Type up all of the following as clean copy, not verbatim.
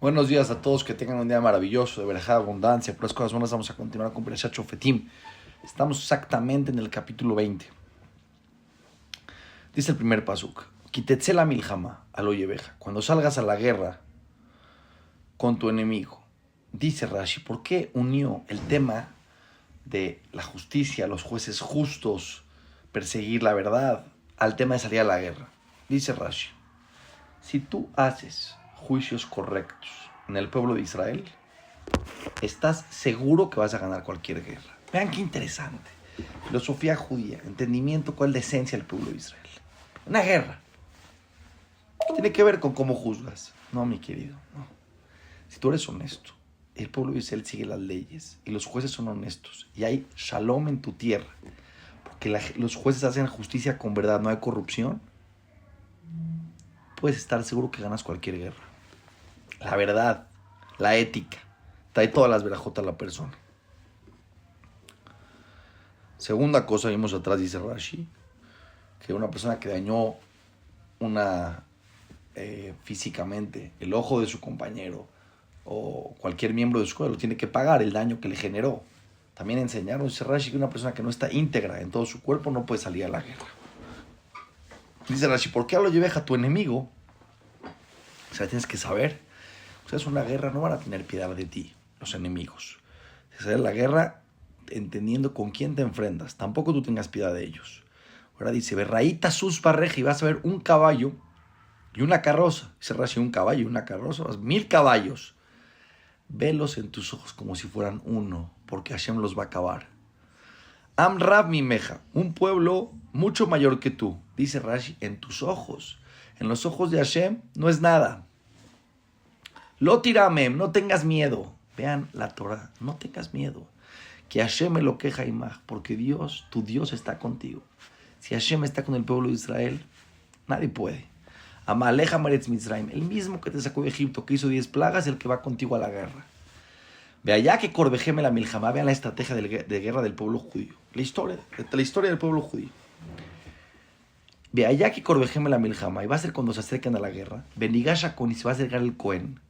Buenos días a todos, que tengan un día maravilloso, de verajá, abundancia, por las cosas buenas. Vamos a continuar con Perashat Shofetim. Estamos exactamente en el capítulo 20. Dice el primer pasuk: Kitetzela milhama al oyeveja, cuando salgas a la guerra con tu enemigo. Dice Rashi, ¿por qué unió el tema de la justicia, los jueces justos, perseguir la verdad, al tema de salir a la guerra? Dice Rashi, si tú haces juicios correctos en el pueblo de Israel, estás seguro que vas a ganar cualquier guerra. Vean qué interesante. Filosofía judía, entendimiento, cuál es la esencia del pueblo de Israel. Una guerra tiene que ver con cómo juzgas. No, mi querido, no. Si tú eres honesto, el pueblo de Israel sigue las leyes y los jueces son honestos y hay shalom en tu tierra, porque los jueces hacen justicia con verdad, no hay corrupción, puedes estar seguro que ganas cualquier guerra. La verdad, la ética, trae todas las verajotas a la persona. Segunda cosa, vimos atrás, dice Rashi, que una persona que dañó físicamente el ojo de su compañero o cualquier miembro de su pueblo tiene que pagar el daño que le generó. También enseñaron, dice Rashi, que una persona que no está íntegra en todo su cuerpo no puede salir a la guerra. Dice Rashi, ¿por qué lo lleves a tu enemigo? O sea, tienes que saber. O sea, es una guerra, no van a tener piedad de ti, los enemigos. Si sale la guerra, entendiendo con quién te enfrentas, tampoco tú tengas piedad de ellos. Ahora dice, Berraíta sus barreja, y vas a ver un caballo y una carroza. Dice Rashi, un caballo y una carroza, 1000 caballos. Velos en tus ojos como si fueran uno, porque Hashem los va a acabar. Amrab mi meja, un pueblo mucho mayor que tú. Dice Rashi, en tus ojos. En los ojos de Hashem no es nada. Lo tiramem, no tengas miedo. Vean la Torah, no tengas miedo. Que Hashem me lo queja imaj, porque Dios, tu Dios está contigo. Si Hashem está con el pueblo de Israel, nadie puede. Amaleja Maretz Mitzrayim, el mismo que te sacó de Egipto, que hizo 10 plagas, el que va contigo a la guerra. Ve allá que Corbejeme la Milhamá, vean la estrategia de guerra del pueblo judío. La historia del pueblo judío. Ve allá que Corbejeme la Milhamá, y va a ser cuando se acerquen a la guerra. Benigasha con y se va a acercar el Cohen.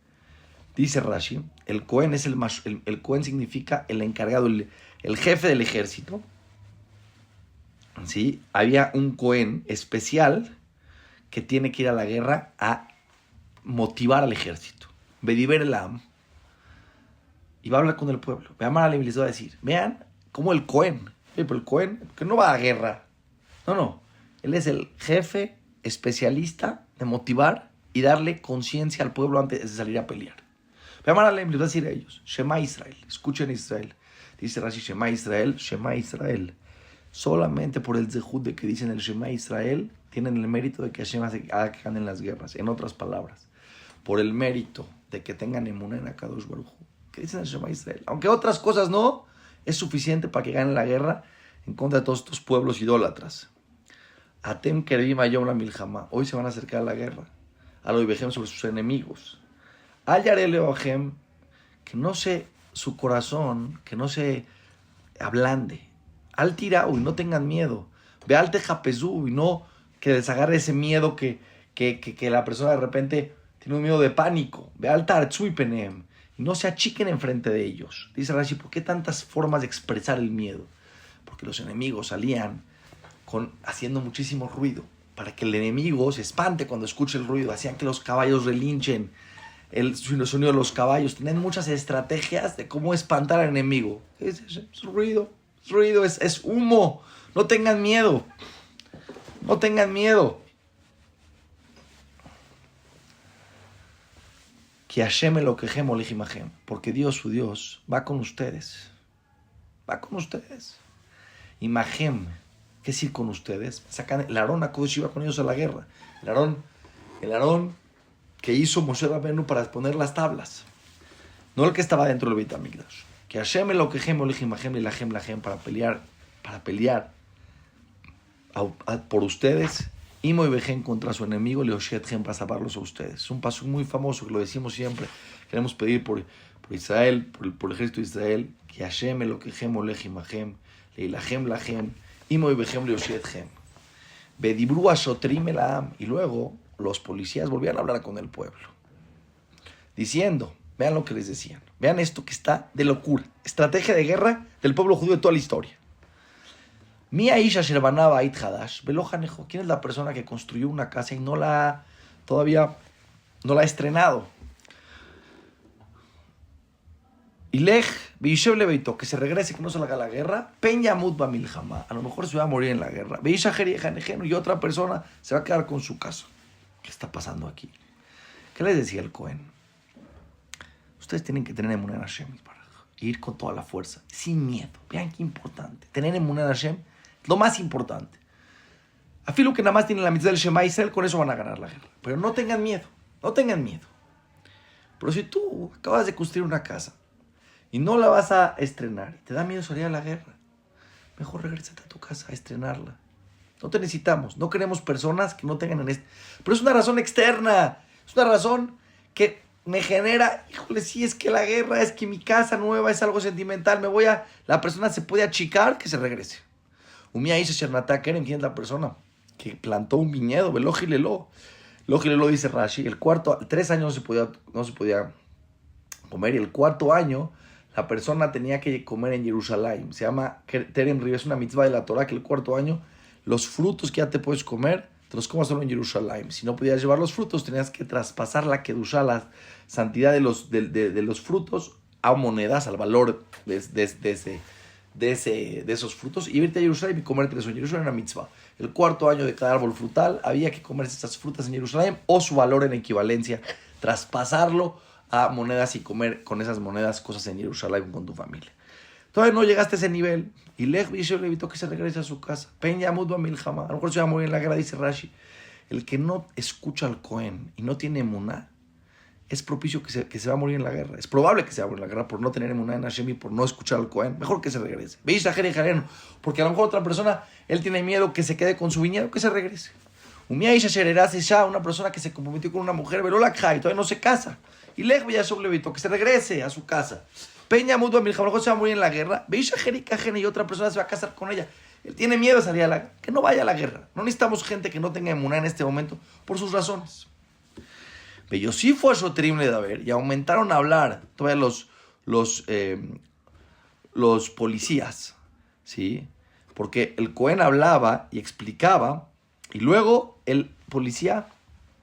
Dice Rashi, el Cohen es el Cohen significa el encargado, el jefe del ejército. ¿Sí? Había un Cohen especial que tiene que ir a la guerra a motivar al ejército. Bediber el Am. Y va a hablar con el pueblo. Vean a la les va a decir, vean cómo el Cohen, pero el Cohen que no va a la guerra. No. Él es el jefe especialista de motivar y darle conciencia al pueblo antes de salir a pelear. Vean a les va a decir a ellos, Shema Israel, escuchen Israel. Dice Rashi, Shema Israel, Shema Israel. Solamente por el zehut de que dicen el Shema Israel, tienen el mérito de que Hashem haga que ganen las guerras. En otras palabras, por el mérito de que tengan emuná en Akadosh Baruj Hu, que dicen el Shema Israel. Aunque otras cosas no, es suficiente para que ganen la guerra en contra de todos estos pueblos idólatras. Atem Kerim Ayom la Milhamá. Hoy se van a acercar a la guerra. A lo Ibejem sobre sus enemigos. Al Yarele Ojem, que no se, su corazón, que no se ablande. Al Tirau, y no tengan miedo. Ve al Tejapezú, y no que les agarre ese miedo que la persona de repente tiene un miedo de pánico. Ve al Tartzuipenem, y no se achiquen enfrente de ellos. Dice Rashi, ¿por qué tantas formas de expresar el miedo? Porque los enemigos salían haciendo muchísimo ruido, para que el enemigo se espante cuando escuche el ruido. Hacían que los caballos relinchen, el sonido de los caballos. Tenían muchas estrategias de cómo espantar al enemigo. Es ruido, es humo. No tengan miedo. No tengan miedo. Que Hashem lo quejem olijimajem, porque Dios, su Dios, va con ustedes. Va con ustedes. Imajem, ¿qué es ir con ustedes? Sacan el Aarón Akodesh, iba con ellos a la guerra. El Aarón que hizo Moshe Rabenu para poner las tablas. No el que estaba dentro del Beit HaMikdash. Que Hashem lo quejem olijimajem y lajem para pelear por ustedes. Imo y Bejen contra su enemigo, Leoshethem, para salvarlos a ustedes. Es un paso muy famoso que lo decimos siempre. Queremos pedir por Israel, por el ejército de Israel, que Hashem lo quejem olijimajem, leilajem lajem, Imo y Bejen Leoshethem. Bedibru ashotrim el Am. Y luego los policías volvían a hablar con el pueblo. diciendo, vean lo que les decían, vean esto que está de locura, estrategia de guerra del pueblo judío de toda la historia. Mia Isha Sherbanaba Ait Hadash, Velojanejo, ¿quién es la persona que construyó una casa y todavía no la ha estrenado? Ilej Beishev Lebeito, que se regrese, que no se le haga la guerra. Peña Mutba Miljama, a lo mejor se va a morir en la guerra. Beisha Jerijanejeno, y otra persona se va a quedar con su casa. ¿Qué está pasando aquí? ¿Qué les decía el Cohen? Ustedes tienen que tener emuná en Hashem, y ir con toda la fuerza, sin miedo. Vean qué importante. Tener emuná en Hashem, lo más importante. A filo que nada más tienen la mitzvah del Shema Israel, con eso van a ganar la guerra. Pero no tengan miedo, no tengan miedo. Pero si tú acabas de construir una casa y no la vas a estrenar, y te da miedo salir a la guerra, mejor regrésate a tu casa a estrenarla. No te necesitamos, no queremos personas que no tengan en este. Pero es una razón externa, es una razón que me genera, híjole, sí, es que la guerra, es que mi casa nueva es algo sentimental, la persona se puede achicar, que se regrese. Umia Isha Shernatá Kerem, ¿quién es la persona que plantó un viñedo? Velojilelo. Lojilelo dice Rashi, 3 años no se podía comer, y el 4º año la persona tenía que comer en Jerusalén. Se llama Terem Riv, es una mitzvah de la Torah que el 4º año los frutos que ya te puedes comer, te los comas solo en Jerusalén. Si no podías llevar los frutos, tenías que traspasar la Kedushá, la santidad de los frutos, a monedas, al valor de esos frutos, y irte a Jerusalén y comerte eso. En Jerusalén era mitzvah. El 4º año de cada árbol frutal había que comerse esas frutas en Jerusalén, o su valor en equivalencia, traspasarlo a monedas y comer con esas monedas cosas en Jerusalén con tu familia. Todavía no llegaste a ese nivel. Y Lej Bishev le evitó que se regrese a su casa. Peña Mudba Milhama. A lo mejor se va a morir en la guerra, dice Rashi. El que no escucha al Cohen y no tiene emuná, es propicio que se va a morir en la guerra. Es probable que se va a morir en la guerra por no tener emuná en Hashem y por no escuchar al Cohen. Mejor que se regrese. Veis a Jerijareno, porque a lo mejor otra persona, él tiene miedo que se quede con su viñedo, que se regrese. Umia Isha Shereraz Isha, una persona que se comprometió con una mujer, Velola Khai, todavía no se casa. Y Lej Beyashov le evitó que se regrese a su casa. Peña Mudba Milhama, a lo mejor se va a morir en la guerra. Veis a Jericajena y otra persona se va a casar con ella. Él tiene miedo de salir a la guerra. Que no vaya a la guerra. No necesitamos gente que no tenga emuná en este momento por sus razones. Pero sí fue a Shoterim le Daber y aumentaron a hablar todavía los policías, ¿sí? Porque el Cohen hablaba y explicaba, y luego el policía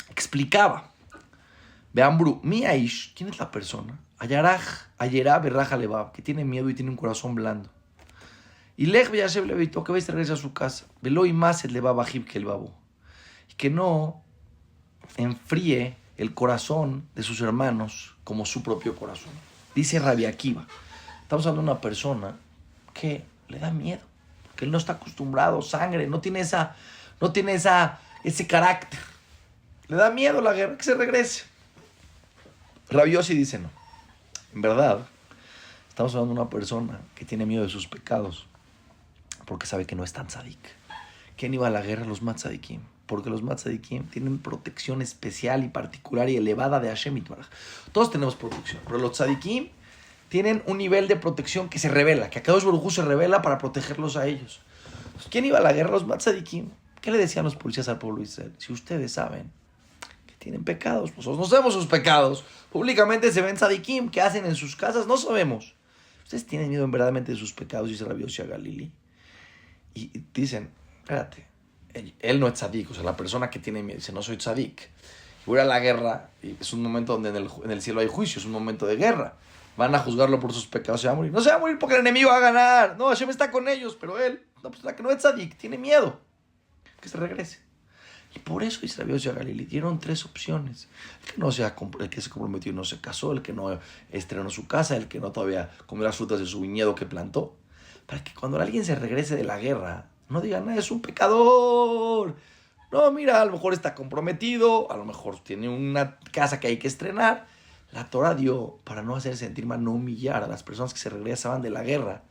explicaba. Vean, Bru, mi Aish, ¿quién es la persona? Ayerá Berraja Lebab, que tiene miedo y tiene un corazón blando. Y Lej Beyashev le evitó que vaya a regresar a su casa. Velo y más el Lebab Ajib que el babo. Y que no enfríe el corazón de sus hermanos como su propio corazón. Dice Rabbi Akiva. Estamos hablando de una persona que le da miedo, que él no está acostumbrado, sangre, no tiene ese carácter. Le da miedo la guerra, que se regrese. Rabbi Yossi dice no. En verdad, estamos hablando de una persona que tiene miedo de sus pecados porque sabe que no es tan tzadik. ¿Quién iba a la guerra? Los matzadikim. Porque los matzadikim tienen protección especial y particular y elevada de Hashem Yitbaraj. Todos tenemos protección, pero los tzadikim tienen un nivel de protección que se revela, que Akadosh Baruj Hu se revela para protegerlos a ellos. ¿Quién iba a la guerra? Los matzadikim. ¿Qué le decían los policías al pueblo de Israel? Si ustedes saben que tienen pecados, nosotros no sabemos sus pecados. Públicamente se ven tzadikim, ¿qué hacen en sus casas? No sabemos. Ustedes tienen miedo en verdaderamente de sus pecados, dice Rabbi Yossi a Galili. Y dicen, espérate, él no es tzadik, o sea, la persona que tiene miedo dice, no soy tzadik. Voy a la guerra, y es un momento donde en el cielo hay juicio, es un momento de guerra. Van a juzgarlo por sus pecados, se va a morir. No se va a morir porque el enemigo va a ganar. No, Hashem está con ellos, pero él, una persona que no es tzadik, tiene miedo. Que se regrese. Y por eso dice Rabbi Yossi a Galili, dieron 3 opciones. El que se comprometió y no se casó, el que no estrenó su casa, el que no todavía comió las frutas de su viñedo que plantó. Para que cuando alguien se regrese de la guerra, no digan, nada, es un pecador. No, mira, a lo mejor está comprometido, a lo mejor tiene una casa que hay que estrenar. La Torah dio para no hacer sentir mal, no humillar a las personas que se regresaban de la guerra.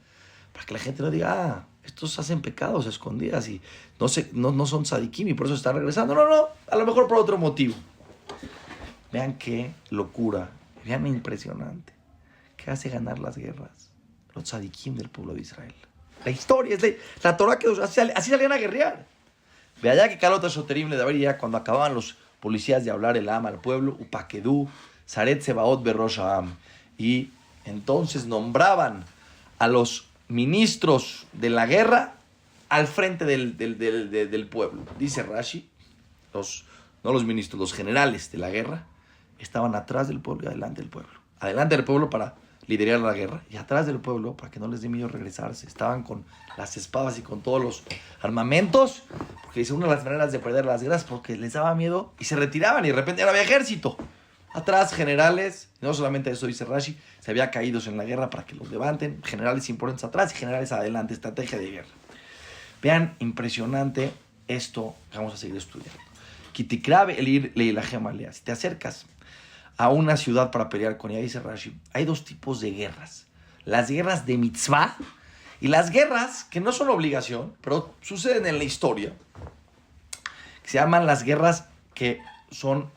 Para que la gente no diga, estos hacen pecados escondidas y no son tzadikim y por eso están regresando. No, a lo mejor por otro motivo. Vean qué locura, vean impresionante. ¿Qué hace ganar las guerras? Los tzadikim del pueblo de Israel. La historia es la Torah que así salían a guerrear. Ve allá que Calota Shoterim le daría cuando acababan los policías de hablar el ama al pueblo, Upaquedú, Saret Sebaot Berosh Ha'am. Y entonces nombraban a los ministros de la guerra al frente del pueblo. Dice Rashi, no los ministros, los generales de la guerra estaban atrás del pueblo y adelante del pueblo. Adelante del pueblo para liderar la guerra y atrás del pueblo para que no les dé miedo regresarse. Estaban con las espadas y con todos los armamentos, porque dice una de las maneras de perder las guerras porque les daba miedo y se retiraban y de repente ya no había ejército. Atrás generales, no solamente eso dice Rashi, se había caídos en la guerra para que los levanten, generales importantes atrás y generales adelante, estrategia de guerra. Vean, impresionante esto que vamos a seguir estudiando. Kitikrabe el ir leilahem alea. Si te acercas a una ciudad para pelear con ella, dice Rashi, hay dos tipos de guerras. Las guerras de mitzvah y las guerras que no son obligación, pero suceden en la historia, que se llaman las guerras que son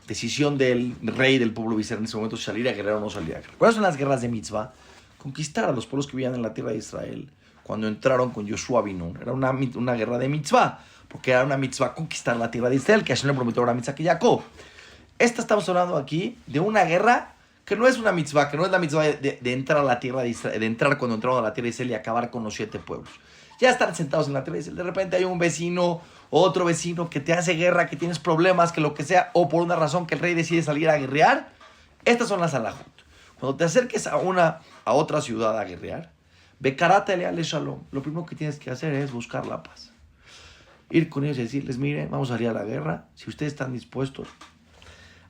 decisión del rey del pueblo Israel en ese momento, salir a guerrear o no salir a guerrear. ¿Cuáles son las guerras de mitzvah? Conquistar a los pueblos que vivían en la tierra de Israel cuando entraron con Yoshua bin Nun. Era una guerra de mitzvah, porque era una mitzvah conquistar la tierra de Israel, que Hashem le prometió a Abraham, Isaac y Jacob. Estamos hablando aquí de una guerra que no es una mitzvah, que no es la mitzvah de entrar a la tierra de Israel, de entrar cuando entraron a la tierra de Israel y acabar con los 7 pueblos. Ya están sentados en la tierra de Israel, de repente hay un vecino, otro vecino que te hace guerra, que tienes problemas, que lo que sea, o por una razón que el rey decide salir a guerrear. Estas son las alajot. Cuando te acerques a otra ciudad a guerrear, bekarátale ale shalom. Lo primero que tienes que hacer es buscar la paz. Ir con ellos y decirles, miren, vamos a salir a la guerra. Si ustedes están dispuestos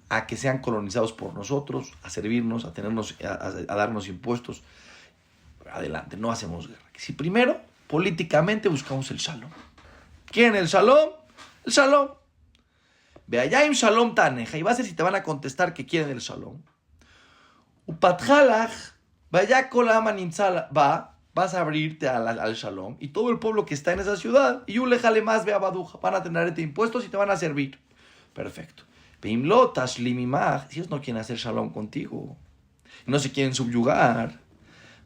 a que sean colonizados por nosotros, a servirnos, a darnos impuestos, adelante, no hacemos guerra. Si primero, políticamente, buscamos el shalom. ¿Quieren el shalom? El shalom. Ve allá en shalom taneja, y va a ser si te van a contestar que quieren el shalom. Upatjalach, vaya kolamaninsal, vas a abrirte al shalom, y todo el pueblo que está en esa ciudad, y ulejale más ve abaduja, van a tener impuestos y te van a servir. Perfecto. Veimlo tashlimimach, si ellos no quieren hacer shalom contigo, no se quieren subyugar,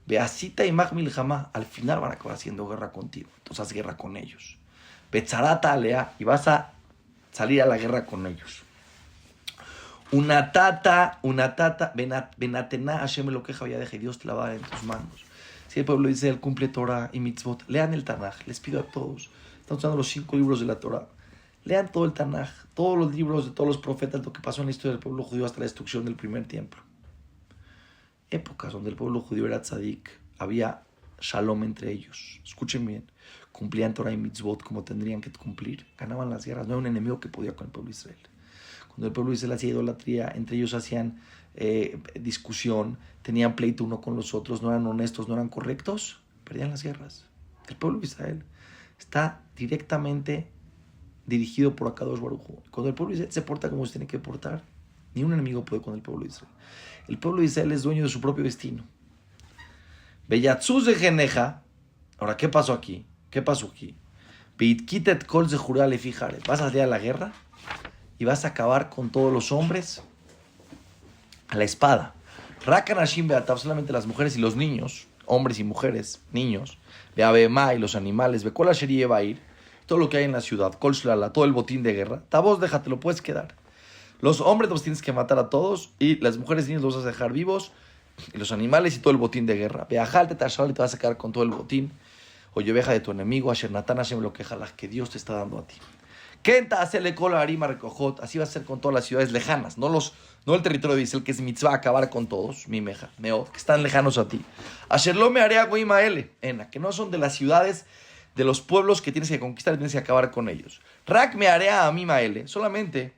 Beasita y Mahmil Jamá, al final van a acabar haciendo guerra contigo. Entonces haz guerra con ellos. Betzarata alea, y vas a salir a la guerra con ellos. Una tata, benatena, Hashem lo queja, ya deje, Dios te la va a dar en tus manos. Si el pueblo dice, él cumple Torah y mitzvot, lean el Tanaj, les pido a todos. Estamos usando los 5 libros de la Torah. Lean todo el Tanaj, todos los libros de todos los profetas, lo que pasó en la historia del pueblo judío hasta la destrucción del primer templo. Épocas donde el pueblo judío era tzadik, había shalom entre ellos. Escuchen bien, cumplían Torah y mitzvot como tendrían que cumplir, ganaban las guerras, no había un enemigo que podía con el pueblo de Israel. Cuando el pueblo de Israel hacía idolatría, entre ellos hacían discusión, tenían pleito uno con los otros, no eran honestos, no eran correctos, perdían las guerras. El pueblo de Israel está directamente dirigido por Akadosh Baruj Hu. Cuando el pueblo de Israel se porta como se tiene que portar, ni un enemigo puede con el pueblo de Israel. El pueblo de Israel es dueño de su propio destino. Beyatzuz de Geneja. Ahora, ¿qué pasó aquí? ¿Qué pasó aquí? Beitkitet kol zehurá lefijare. Vas a salir a la guerra y vas a acabar con todos los hombres a la espada. Rakan Hashim beatav, solamente las mujeres y los niños, hombres y mujeres, niños, beabema y los animales, bekol asheri va a ir, todo lo que hay en la ciudad, kol shlala, todo el botín de guerra. Tabos, déjate, lo puedes quedar. Los hombres los tienes que matar a todos y las mujeres y niños los vas a dejar vivos y los animales y todo el botín de guerra. Beajal te tashal y te vas a quedar con todo el botín. Oye, oveja de tu enemigo, Asher Natán Hashem lo queja que Dios te está dando a ti. Kenta hacele cola arima recojot, así va a ser con todas las ciudades lejanas, no el territorio de Israel, que es mitzvah acabar con todos, mi meja, meot, que están lejanos a ti. Asher lo me haré a Goimaele, que no son de las ciudades, de los pueblos que tienes que conquistar y tienes que acabar con ellos. Rak me haré a mi maele, solamente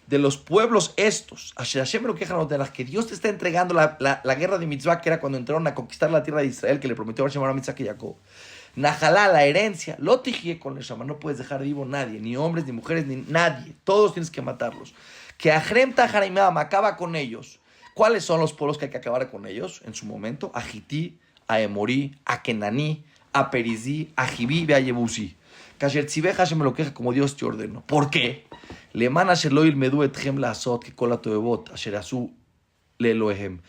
de los pueblos estos, Hashem lo quejan de las que Dios te está entregando la guerra de mitzvah, que era cuando entraron a conquistar la tierra de Israel, que le prometió a Hashem a Isaac y Jacob. Najalá, la herencia, lo tijie con el shama, no puedes dejar vivo nadie, ni hombres, ni mujeres, ni nadie, todos tienes que matarlos. Que Ahrem Tajarimam acaba con ellos. ¿Cuáles son los pueblos que hay que acabar con ellos en su momento? A Hití, a Emorí, a Kenaní, a Perizí, a Jibí, a Yebusí. Kasher Tzibeh Hashem lo queja como Dios te ordenó. ¿Por qué? Le man asher lo ilmedu etchem laasot que kol hatoevot asher asu le Elohem.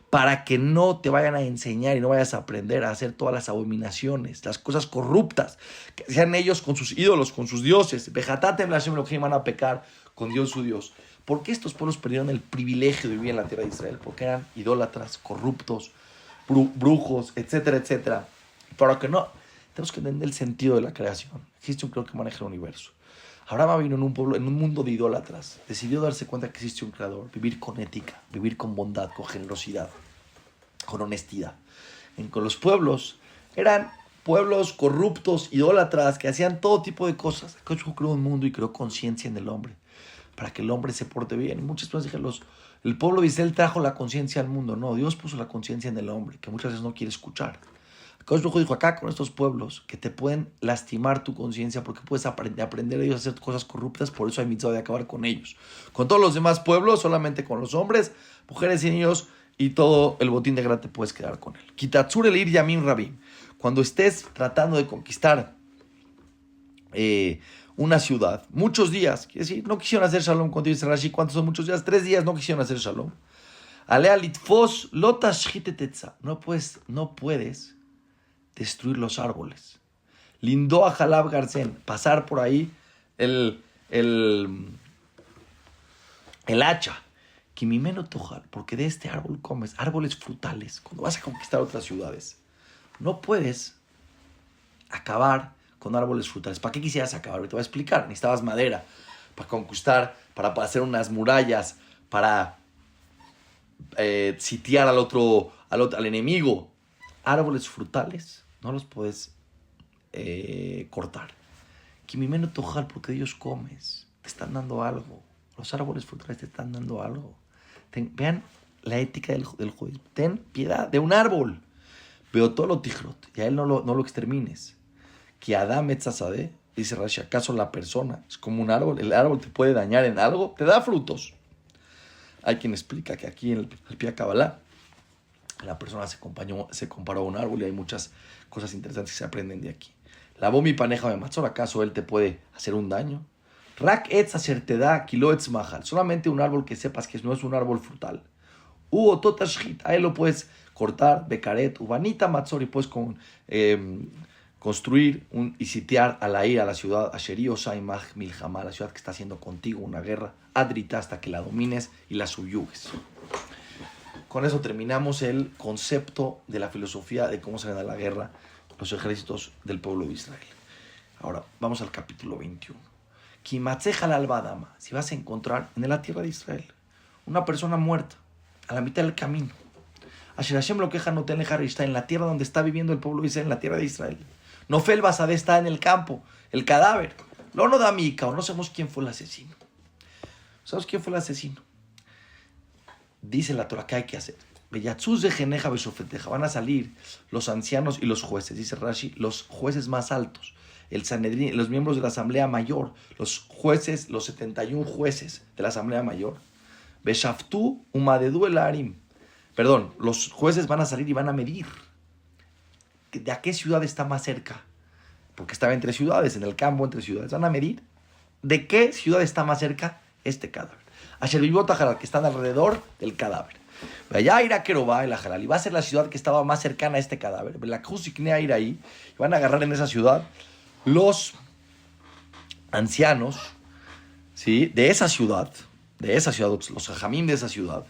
para que no te vayan a enseñar y no vayas a aprender a hacer todas las abominaciones, las cosas corruptas que hacían ellos con sus ídolos, con sus dioses. Vejatate Hashem Elohim, van a pecar con Dios su Dios. ¿Por qué estos pueblos perdieron el privilegio de vivir en la tierra de Israel? Porque eran idólatras, corruptos, brujos, etcétera, etcétera. Para que no, tenemos que entender el sentido de la creación. Existe un creador que maneja el universo. Abraham vino en un pueblo, en un mundo de idólatras. Decidió darse cuenta que existe un creador, vivir con ética, vivir con bondad, con generosidad, con honestidad. Con los pueblos, eran pueblos corruptos, idólatras, que hacían todo tipo de cosas. Dios creó un mundo y creó conciencia en el hombre, para que el hombre se porte bien. Y muchas personas dijeron, el pueblo de Israel trajo la conciencia al mundo. No, Dios puso la conciencia en el hombre, que muchas veces no quiere escuchar. Dios dijo acá con estos pueblos que te pueden lastimar tu conciencia porque puedes aprender a ellos a hacer cosas corruptas, por eso hay mitzvah de acabar con ellos. Con todos los demás pueblos, solamente con los hombres, mujeres y niños y todo el botín de guerra te puedes quedar con él. Kitatsur el ir yamim rabim. Cuando estés tratando de conquistar una ciudad, muchos días, quiere decir, no quisieron hacer shalom con Dios. Rashi, ¿cuántos son muchos días? 3 días no quisieron hacer shalom. Alea litfos lotashhitetetza. No puedes destruir los árboles. Lindó a Jalab Garcén, pasar por ahí el hacha. Kimimeno tojal, porque de este árbol comes, árboles frutales. Cuando vas a conquistar otras ciudades, no puedes acabar con árboles frutales. ¿Para qué quisieras acabar? Te voy a explicar. Necesitabas madera para conquistar, para hacer unas murallas, para sitiar al enemigo. Árboles frutales no los puedes cortar. Kimimeno tojal, porque de ellos comes. Te están dando algo. Los árboles frutales te están dando algo. Vean la ética del judaísmo. Ten piedad de un árbol. Veo todo lo tijrot. Y a él no lo extermines. Que Adam etzazadeh, dice Rashi, ¿acaso la persona es como un árbol? ¿El árbol te puede dañar en algo? Te da frutos. Hay quien explica que aquí en el Pia Kabbalah la persona se comparó a un árbol y hay muchas cosas interesantes que se aprenden de aquí. La bomi paneja de matzor, ¿acaso él te puede hacer un daño? Rak etz acerteda kilo etz mahal. Solamente un árbol que sepas que no es un árbol frutal. Hugo totashit, a él lo puedes cortar, bekaret, ubanita matzor, y puedes construir y sitiar a la ciudad, asheri osaimach milhama, la ciudad que está haciendo contigo una guerra, adrita, hasta que la domines y la subyugues. Con eso terminamos el concepto de la filosofía de cómo se gana la guerra los ejércitos del pueblo de Israel. Ahora, vamos al capítulo 21. Si vas a encontrar en la tierra de Israel una persona muerta a la mitad del camino, Asher Hashem lo queja no te está en la tierra donde está viviendo el pueblo de Israel, en la tierra de Israel. Nofel Basadeh está en el campo, el cadáver. Lo no da mica, o no sabemos quién fue el asesino. ¿Sabes quién fue el asesino? Dice la Torah que hay que hacer. Van a salir los ancianos y los jueces, dice Rashi, los jueces más altos, el Sanedrín, los miembros de la Asamblea Mayor, los jueces, los 71 jueces de la Asamblea Mayor. Beshaftu umadedu el harim. Perdón, los jueces van a salir y van a medir de a qué ciudad está más cerca, porque estaba entre ciudades, en el campo entre ciudades. Van a medir de qué ciudad está más cerca este cadáver. Asher vivot Ajalal, que están alrededor del cadáver. Allá irá Querobá, el Ajalal, y va a ser la ciudad que estaba más cercana a este cadáver. La Kusiknea irá ahí, y van a agarrar en esa ciudad los ancianos, ¿sí?, de esa ciudad, los hajamim de esa ciudad.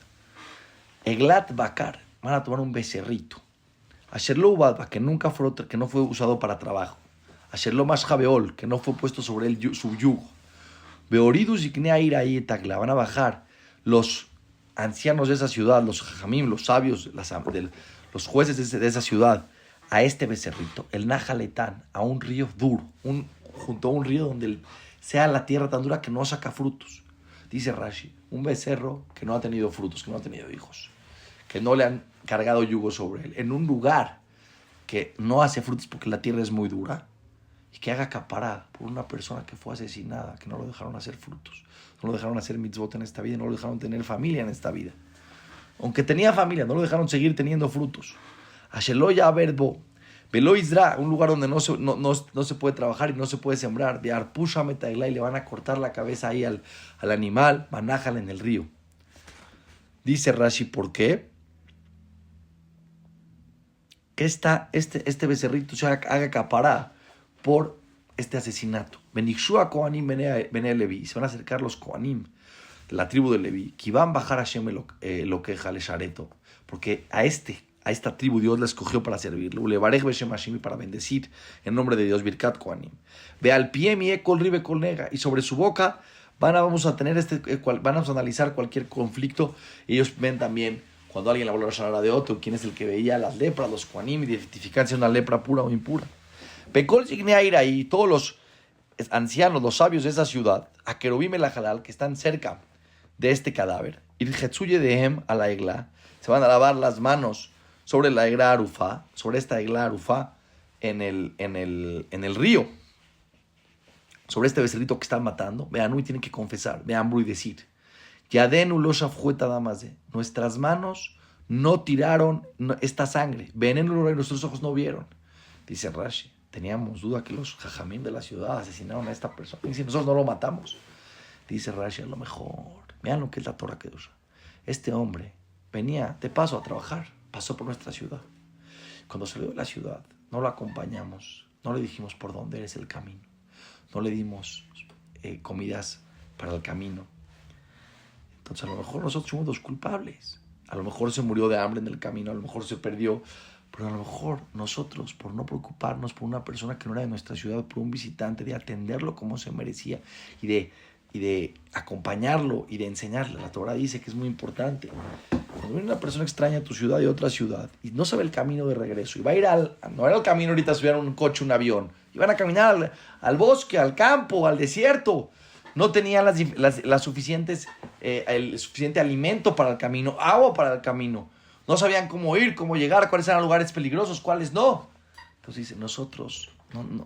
Eglat Bakar, van a tomar un becerrito. Asherlo Ubadba, que no fue usado para trabajo. Asherlo Mashabeol, que no fue puesto sobre su yugo. Beoridus y Knea ira y Tagla, van a bajar los ancianos de esa ciudad, los hajamim, los sabios, los jueces de esa ciudad, a este becerrito, el Najaletán, a un río duro, junto a un río donde sea la tierra tan dura que no saca frutos. Dice Rashi, un becerro que no ha tenido frutos, que no ha tenido hijos, que no le han cargado yugo sobre él, en un lugar que no hace frutos porque la tierra es muy dura, y que haga capará por una persona que fue asesinada, que no lo dejaron hacer frutos, no lo dejaron hacer mitzvot en esta vida, no lo dejaron tener familia en esta vida. Aunque tenía familia, no lo dejaron seguir teniendo frutos. Asheloya Verbo, Velo Isra, un lugar donde no se puede trabajar y no se puede sembrar, de Arpusha Metailá, y le van a cortar la cabeza ahí al animal, manájala en el río. Dice Rashi, ¿por qué? que este becerrito se haga capará por este asesinato. Benixua Kohanim Bene Levi. Se van a acercar los Kohanim de la tribu de Levi, que van a bajar a Hashem lo queja le shareto, porque a esta tribu Dios la escogió para servirle. Ulevarech Beshem Hashem, para bendecir en nombre de Dios. Birkat Kohanim. Ve al pie mi ekol ribe kol nega, y sobre su boca vamos a analizar cualquier conflicto. Ellos ven también cuando alguien habló la de otro, quién es el que veía las lepras, los Kohanim, y identificar si es una lepra pura o impura. Pekol Signea Ira, y todos los ancianos, los sabios de esa ciudad, a Kerubim el Ajalal, que están cerca de este cadáver, Irjetsuye Dehem a la Egla, se van a lavar las manos sobre la Egla Arufá, sobre esta Egla Arufá en el río, sobre este becerrito que están matando. Vean, y tienen que confesar, vean, y decir, Yadenu lo shafjueta damase, nuestras manos no tiraron esta sangre, venenu y nuestros ojos no vieron. Dice Rashi, teníamos duda que los jajamín de la ciudad asesinaron a esta persona. Y si nosotros no lo matamos. Dice Rashi, a lo mejor, vean lo que es la Torah Kedusha. Este hombre venía de paso a trabajar, pasó por nuestra ciudad. Cuando salió de la ciudad, no lo acompañamos, no le dijimos por dónde es el camino, no le dimos comidas para el camino. Entonces a lo mejor nosotros somos los culpables. A lo mejor se murió de hambre en el camino, a lo mejor se perdió, pero a lo mejor nosotros, por no preocuparnos por una persona que no era de nuestra ciudad, por un visitante, de atenderlo como se merecía y de acompañarlo y de enseñarle. La Torah dice que es muy importante. Cuando viene una persona extraña a tu ciudad y a otra ciudad y no sabe el camino de regreso y va a ir no era el camino ahorita si hubiera un coche, un avión, iban a caminar al bosque, al campo, al desierto. No tenían el suficiente alimento para el camino, agua para el camino. No sabían cómo ir, cómo llegar, cuáles eran lugares peligrosos, cuáles no. Entonces dice, nosotros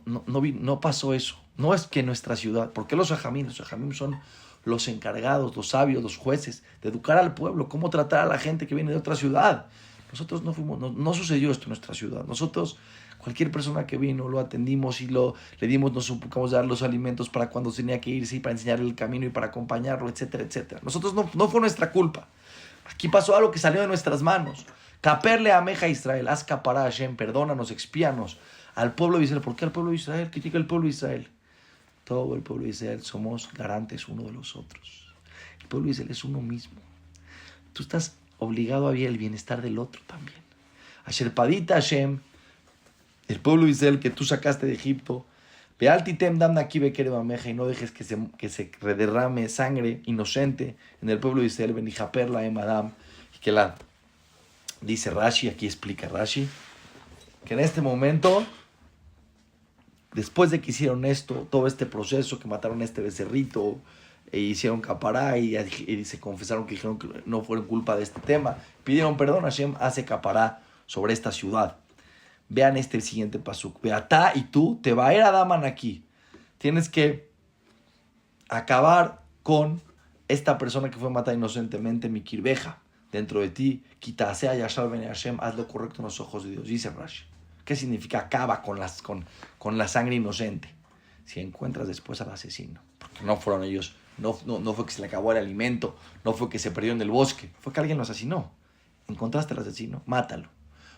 no pasó eso. No es que nuestra ciudad, porque los hajamim son los encargados, los sabios, los jueces, de educar al pueblo, cómo tratar a la gente que viene de otra ciudad. Nosotros no sucedió esto en nuestra ciudad. Nosotros, cualquier persona que vino, lo atendimos y nos suplicamos dar los alimentos para cuando tenía que irse y para enseñarle el camino y para acompañarlo, etcétera, etcétera. Nosotros no fue nuestra culpa. Aquí pasó algo que salió de nuestras manos. Caperle a Meja Israel, haz capará Hashem, perdónanos, expíanos al pueblo de Israel. ¿Por qué al pueblo de Israel? ¿Qué diga el pueblo de Israel? Todo el pueblo de Israel somos garantes uno de los otros. El pueblo de Israel es uno mismo. Tú estás obligado a ver el bienestar del otro también. Asherpadita Hashem, el pueblo de Israel que tú sacaste de Egipto, Bealtitem damna aquí bequerebameja, y no dejes que se derrame sangre inocente en el pueblo de Israel, benijaperla emadam, y que dice Rashi, aquí explica Rashi, que en este momento, después de que hicieron esto, todo este proceso, que mataron a este becerrito, e hicieron capará y se confesaron que dijeron que no fueron culpa de este tema, pidieron perdón, Hashem hace capará sobre esta ciudad. Vean este siguiente pasuk. Beatá, y tú te va a ir a Daman aquí. Tienes que acabar con esta persona que fue matada inocentemente, mi kirbeja, dentro de ti. Quitase a Yashar ben Hashem, haz lo correcto en los ojos de Dios. Dice Rashi. ¿Qué significa acaba con la sangre inocente? Si encuentras después al asesino. Porque no fueron ellos. No fue que se le acabó el alimento. No fue que se perdió en el bosque. Fue que alguien lo asesinó. Encontraste al asesino, mátalo.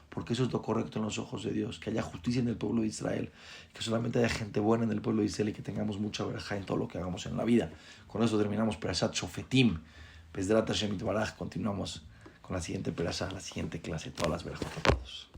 Porque eso es lo correcto en los ojos de Dios, que haya justicia en el pueblo de Israel, que solamente haya gente buena en el pueblo de Israel y que tengamos mucha verajá en todo lo que hagamos en la vida. Con eso terminamos Perashat Shofetim. Pesdrat Hashem Itbaraj. Continuamos con la siguiente perashá, la siguiente clase, todas las verajot a todos.